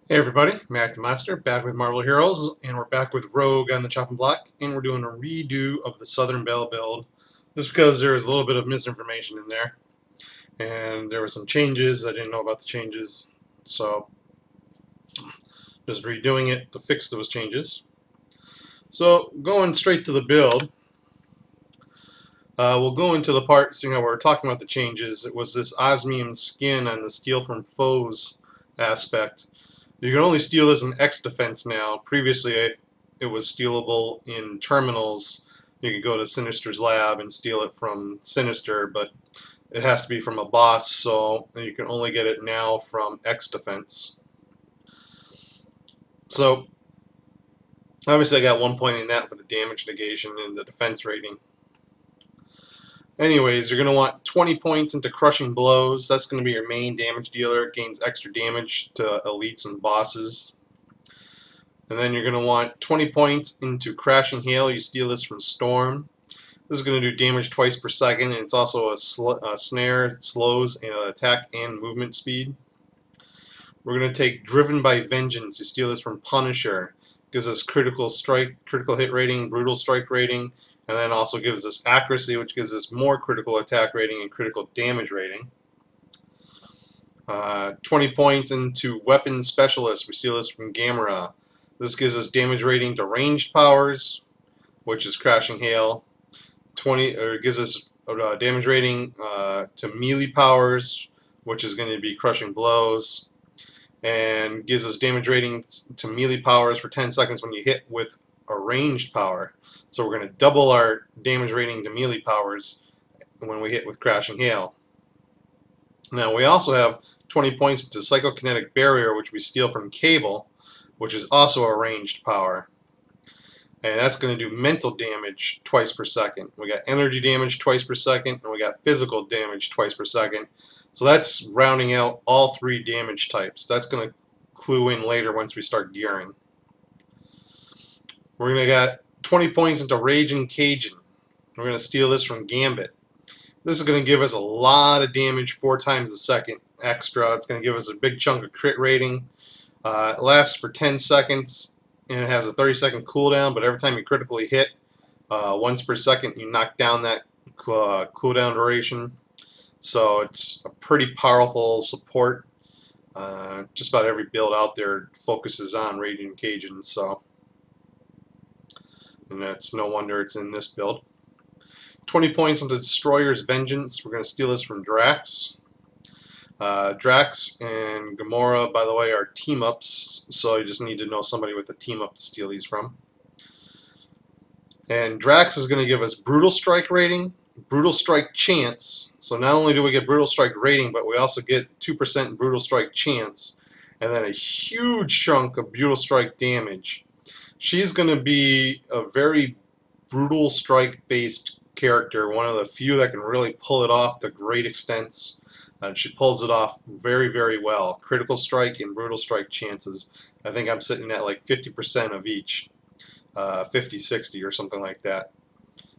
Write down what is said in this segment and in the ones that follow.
Hey everybody, Mac the Master, back with Marvel Heroes, and we're back with Rogue on the chopping block, and we're doing a redo of the Southern Belle build, just because there was a little bit of misinformation in there, and there were some changes. I didn't know about the changes, so just redoing it to fix those changes. So going straight to the build, we'll go into the part, so we're talking about the changes. It was this osmium skin on the Steal from Foes aspect. You can only steal this in X defense now. Previously, it was stealable in terminals. You could go to Sinister's lab and steal it from Sinister, but it has to be from a boss, so you can only get it now from X defense. So, obviously I got 1 point in that for the damage negation and the defense rating. Anyways, you're going to want 20 points into Crushing Blows. That's going to be your main damage dealer. It gains extra damage to elites and bosses. And then you're going to want 20 points into Crashing Hail. You steal this from Storm. This is going to do damage twice per second, and it's also a snare. It slows attack and movement speed. We're going to take Driven by Vengeance. You steal this from Punisher. Gives us critical strike, critical hit rating, brutal strike rating, and then also gives us accuracy, which gives us more critical attack rating and critical damage rating. 20 points into Weapon Specialist. We steal this from Gamera. This gives us damage rating to ranged powers, which is Crashing Hail. It gives us damage rating to melee powers, which is going to be Crushing Blows, and gives us damage rating to melee powers for 10 seconds when you hit with a ranged power. So we're going to double our damage rating to melee powers when we hit with Crashing Hail. Now we also have 20 points to Psychokinetic Barrier, which we steal from Cable, which is also a ranged power. And that's going to do mental damage twice per second. We got energy damage twice per second, and we got physical damage twice per second. So that's rounding out all three damage types. That's going to clue in later once we start gearing. We're going to get 20 points into Raging Cajun. We're going to steal this from Gambit. This is going to give us a lot of damage, 4 times a second extra. It's going to give us a big chunk of crit rating. It lasts for 10 seconds, and it has a 30-second cooldown, but every time you critically hit, once per second, you knock down that cooldown duration. So it's a pretty powerful support. Just about every build out there focuses on Raging Cajun, so and it's no wonder it's in this build. 20 points into Destroyer's Vengeance. We're going to steal this from Drax. Drax and Gamora, by the way, are team-ups, so you just need to know somebody with a team-up to steal these from. And Drax is going to give us Brutal Strike rating, Brutal Strike chance. So not only do we get Brutal Strike rating, but we also get 2% Brutal Strike chance, and then a huge chunk of Brutal Strike damage. She's going to be a very Brutal Strike-based character, one of the few that can really pull it off to great extents. She pulls it off very, very well. Critical strike and brutal strike chances. I think I'm sitting at like 50% of each. 50, 60 or something like that.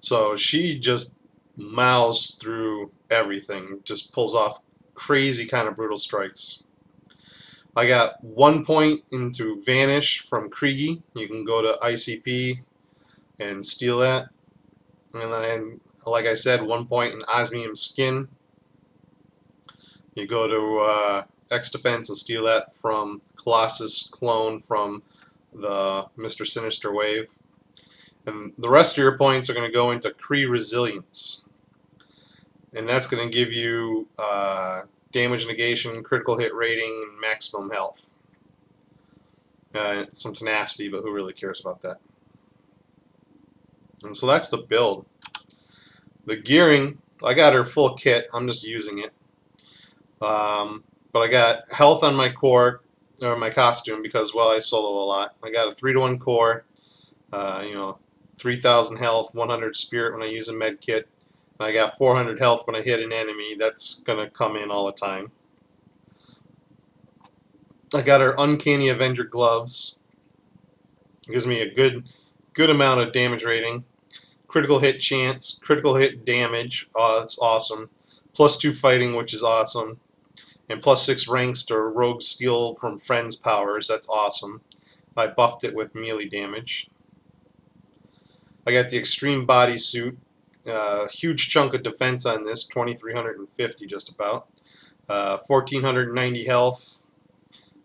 So she just mouths through everything. Just pulls off crazy kind of brutal strikes. I got 1 point into Vanish from Kriegi. You can go to ICP and steal that. And then, like I said, 1 point in Osmium Skin. You go to X Defense and steal that from Colossus clone from the Mr. Sinister wave. And the rest of your points are going to go into Kree Resilience. And that's going to give you damage negation, critical hit rating, and maximum health. Some tenacity, but who really cares about that? And so that's the build. The gearing, I got her full kit. I'm just using it. But I got health on my core, or my costume, because, well, I solo a lot. I got a 3-to-1 core, 3,000 health, 100 spirit when I use a med kit, and I got 400 health when I hit an enemy. That's going to come in all the time. I got her Uncanny Avenger gloves. It gives me a good amount of damage rating. Critical hit chance, critical hit damage. Oh, that's awesome. +2 fighting, which is awesome. and +6 ranks to rogue steal from friends powers. That's awesome. I buffed it with melee damage. I got the extreme bodysuit. Huge chunk of defense on this, 2,350 just about. 1,490 health,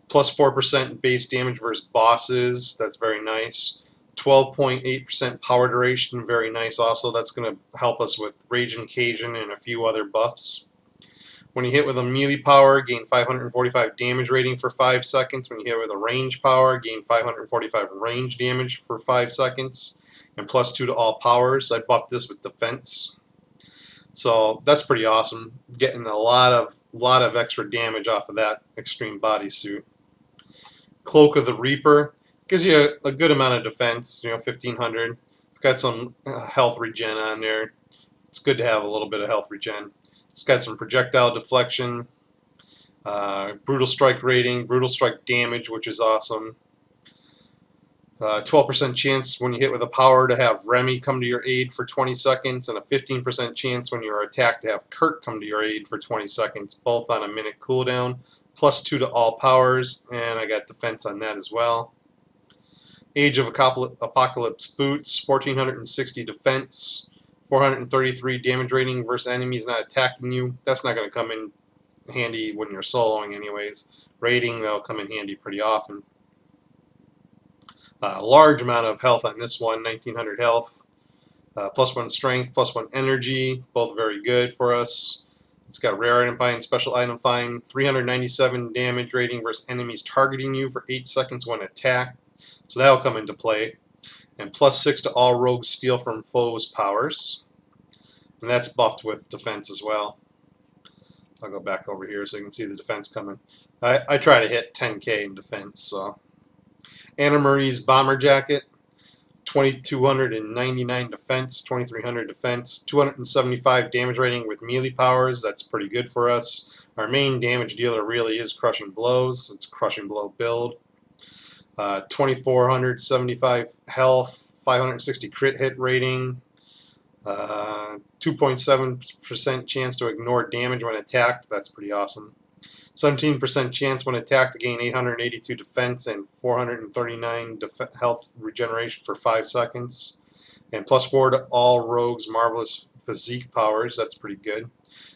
+4% base damage versus bosses. That's very nice. 12.8% power duration, very nice also. That's going to help us with Raging Cajun and a few other buffs. When you hit with a melee power, gain 545 damage rating for 5 seconds. When you hit with a range power, gain 545 range damage for 5 seconds. And +2 to all powers. I buffed this with defense. So that's pretty awesome. Getting a lot of extra damage off of that extreme bodysuit. Cloak of the Reaper gives you a good amount of defense, 1,500. It's got some health regen on there. It's good to have a little bit of health regen. It's got some projectile deflection, brutal strike rating, brutal strike damage, which is awesome. 12% chance when you hit with a power to have Remy come to your aid for 20 seconds, and a 15% chance when you're attacked to have Kurt come to your aid for 20 seconds, both on a minute cooldown. +2 to all powers, and I got defense on that as well. Age of Apocalypse boots, 1,460 defense, 433 damage rating versus enemies not attacking you. That's not going to come in handy when you're soloing anyways. Raiding, they'll come in handy pretty often. A large amount of health on this one, 1,900 health, +1 strength, +1 energy, both very good for us. It's got rare item find, special item find, 397 damage rating versus enemies targeting you for 8 seconds when attacked. So that'll come into play. And +6 to all rogue steal from foes powers. And that's buffed with defense as well. I'll go back over here so you can see the defense coming. I try to hit 10k in defense. So Anna Marie's bomber jacket, 2,299 defense, 2,300 defense, 275 damage rating with melee powers. That's pretty good for us. Our main damage dealer really is Crushing Blows. It's a Crushing Blow build. 2,475 health, 560 crit hit rating, 2.7% chance to ignore damage when attacked. That's pretty awesome. 17% chance when attacked to gain 882 defense and 439 health regeneration for 5 seconds. And +4 to all rogues' marvelous physique powers. That's pretty good.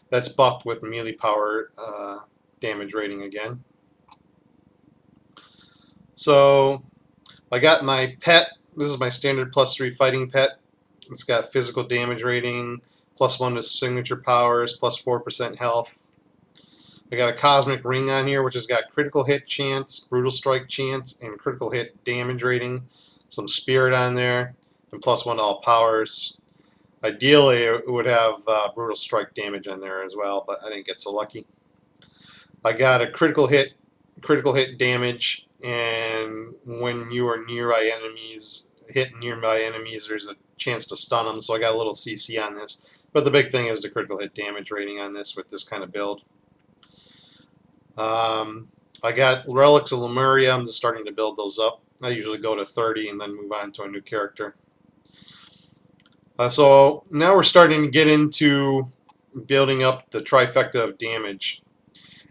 That's buffed with melee power damage rating again. So I got my pet. This is my standard +3 fighting pet. It's got physical damage rating, +1 to signature powers, +4% health. I got a cosmic ring on here, which has got critical hit chance, brutal strike chance, and critical hit damage rating. Some spirit on there, and +1 to all powers. Ideally, it would have brutal strike damage on there as well, but I didn't get so lucky. I got a critical hit damage, and when you are nearby enemies, there's a chance to stun them. So I got a little CC on this, but the big thing is the critical hit damage rating on this with this kind of build. I got Relics of Lemuria. I'm just starting to build those up. I usually go to 30 and then move on to a new character. So now we're starting to get into building up the trifecta of damage.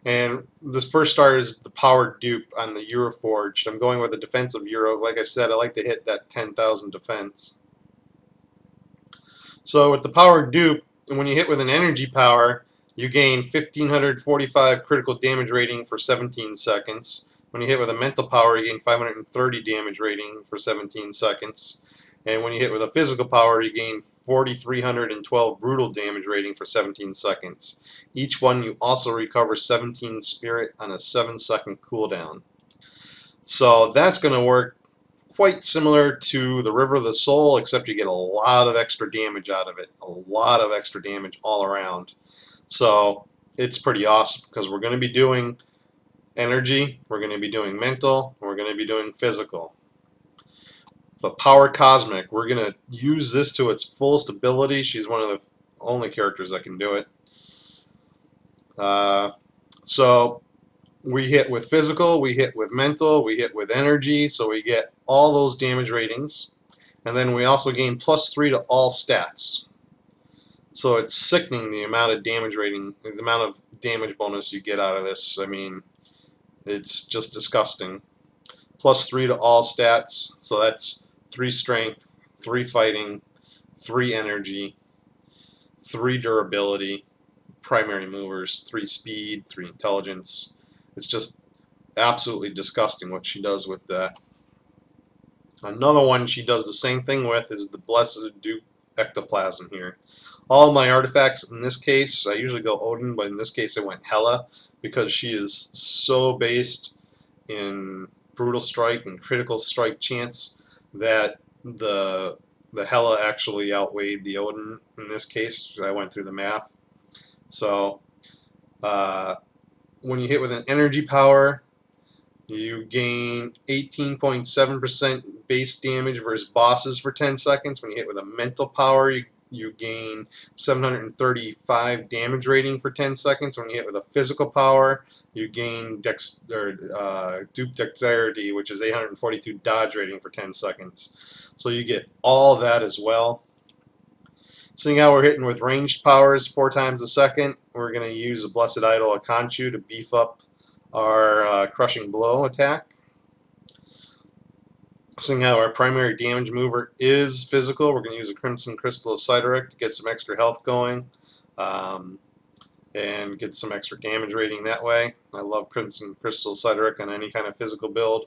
And this first star is the powered dupe on the Euroforged. I'm going with a defensive Euro. Like I said, I like to hit that 10,000 defense. So with the powered dupe, when you hit with an energy power, you gain 1,545 critical damage rating for 17 seconds. When you hit with a mental power, you gain 530 damage rating for 17 seconds. And when you hit with a physical power, you gain 4,312 brutal damage rating for 17 seconds. Each one you also recover 17 spirit on a 7-second cooldown. So that's going to work quite similar to the River of the Soul, except you get a lot of extra damage out of it. A lot of extra damage all around. So it's pretty awesome because we're going to be doing energy, we're going to be doing mental, and we're going to be doing physical. The Power Cosmic, we're going to use this to its fullest ability. She's one of the only characters that can do it. So we hit with physical, we hit with mental, we hit with energy, so we get all those damage ratings. And then we also gain +3 to all stats. So it's sickening the amount of damage rating, the amount of damage bonus you get out of this. I mean, it's just disgusting. +3 to all stats, so that's 3 strength, 3 fighting, 3 energy, 3 durability, primary movers, 3 speed, 3 intelligence. It's just absolutely disgusting what she does with that. Another one she does the same thing with is the Blessed Dupe Ectoplasm here. All my artifacts in this case, I usually go Odin, but in this case I went Hela because she is so based in brutal strike and critical strike chance that the Hela actually outweighed the Odin in this case. I went through the math. So when you hit with an energy power, you gain 18.7% base damage versus bosses for 10 seconds. When you hit with a mental power, you gain 735 damage rating for 10 seconds. When you hit with a physical power, you gain dupe dexterity, which is 842 dodge rating for 10 seconds. So you get all that as well. Seeing how we're hitting with ranged powers 4 times a second, we're going to use a Blessed Idol Akanchu to beef up our Crushing Blow attack. Seeing how our primary damage mover is physical, we're going to use a Crimson Crystal of Sideric to get some extra health going and get some extra damage rating that way. I love Crimson Crystal Sideric on any kind of physical build.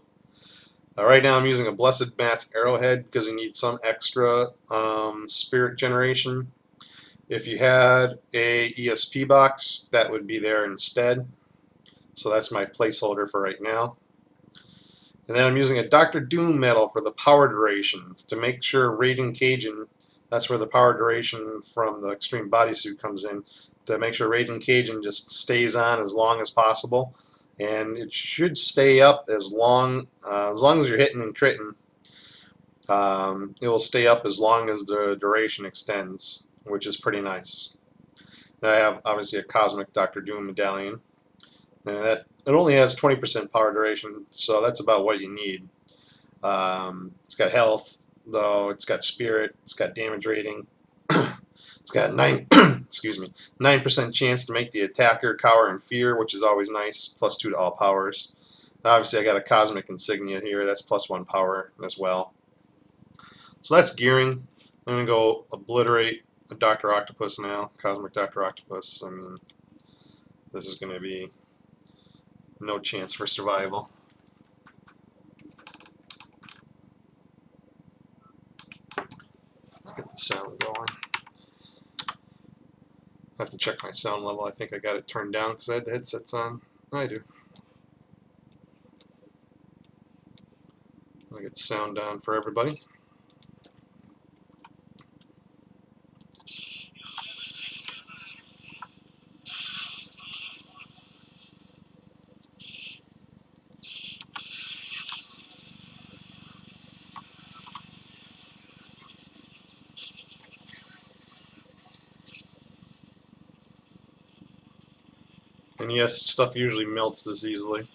Right now I'm using a Blessed Mat's Arrowhead because you need some extra spirit generation. If you had a ESP box, that would be there instead. So that's my placeholder for right now. And then I'm using a Dr. Doom medal for the power duration to make sure Raging Cajun, that's where the power duration from the Extreme Bodysuit comes in, to make sure Raging Cajun just stays on as long as possible. And it should stay up as long as you're hitting and critting. It will stay up as long as the duration extends, which is pretty nice. And I have obviously a Cosmic Dr. Doom medallion. And it only has 20% power duration, so that's about what you need. It's got health, though. It's got spirit. It's got damage rating. It's got 9% chance to make the attacker cower in fear, which is always nice. +2 to all powers. And obviously, I got a cosmic insignia here. That's +1 power as well. So that's gearing. I'm gonna go obliterate a Dr. Octopus now. Cosmic Dr. Octopus. I mean, this is gonna be no chance for survival. Let's get the sound going. I have to check my sound level. I think I got it turned down because I had the headsets on. I do. I'll get the sound down for everybody. And yes, stuff usually melts this easily.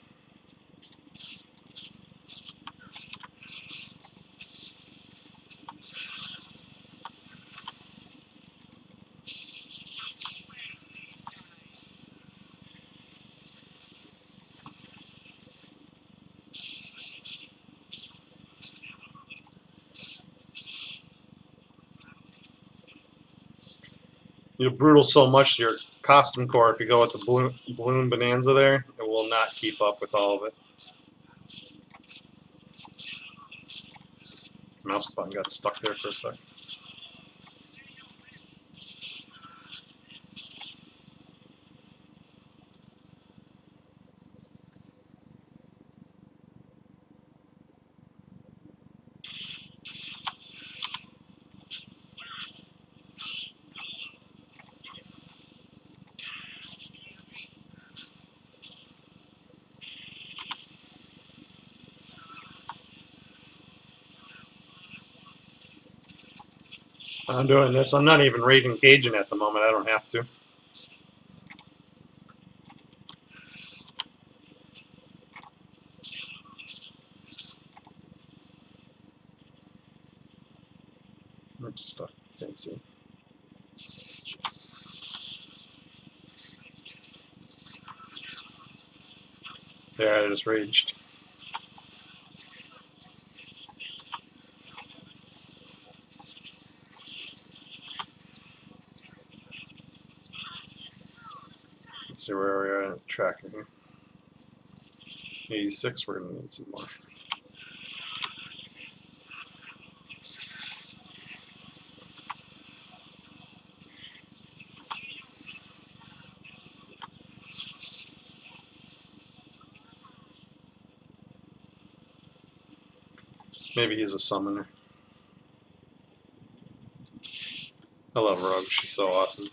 You're brutal so much, your costume core, if you go with the balloon bonanza there, it will not keep up with all of it. Mouse button got stuck there for a sec. I'm doing this. I'm not even Raging Cajun at the moment. I don't have to. Oops, stuck. Can't see. Yeah, I just raged. Let's see where we are at the tracker here. 86, we're going to need some more. Maybe he's a summoner. I love Rogue, she's so awesome.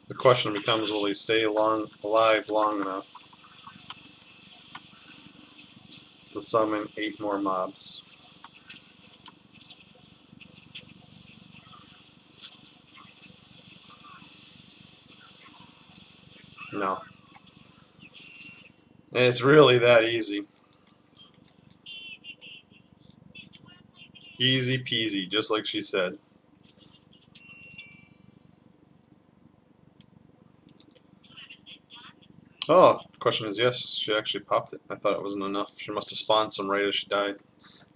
The question becomes, will he stay alive long enough to summon 8 more mobs? No. And it's really that easy. Easy peasy, just like she said. Oh, the question is yes, she actually popped it. I thought it wasn't enough. She must have spawned some right as she died.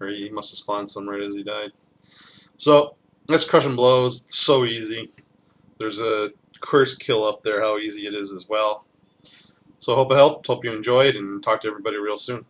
Or he must have spawned some right as he died. So, that's Crush and Blows. It's so easy. There's a curse kill up there, how easy it is as well. So I hope it helped. Hope you enjoyed, and talk to everybody real soon.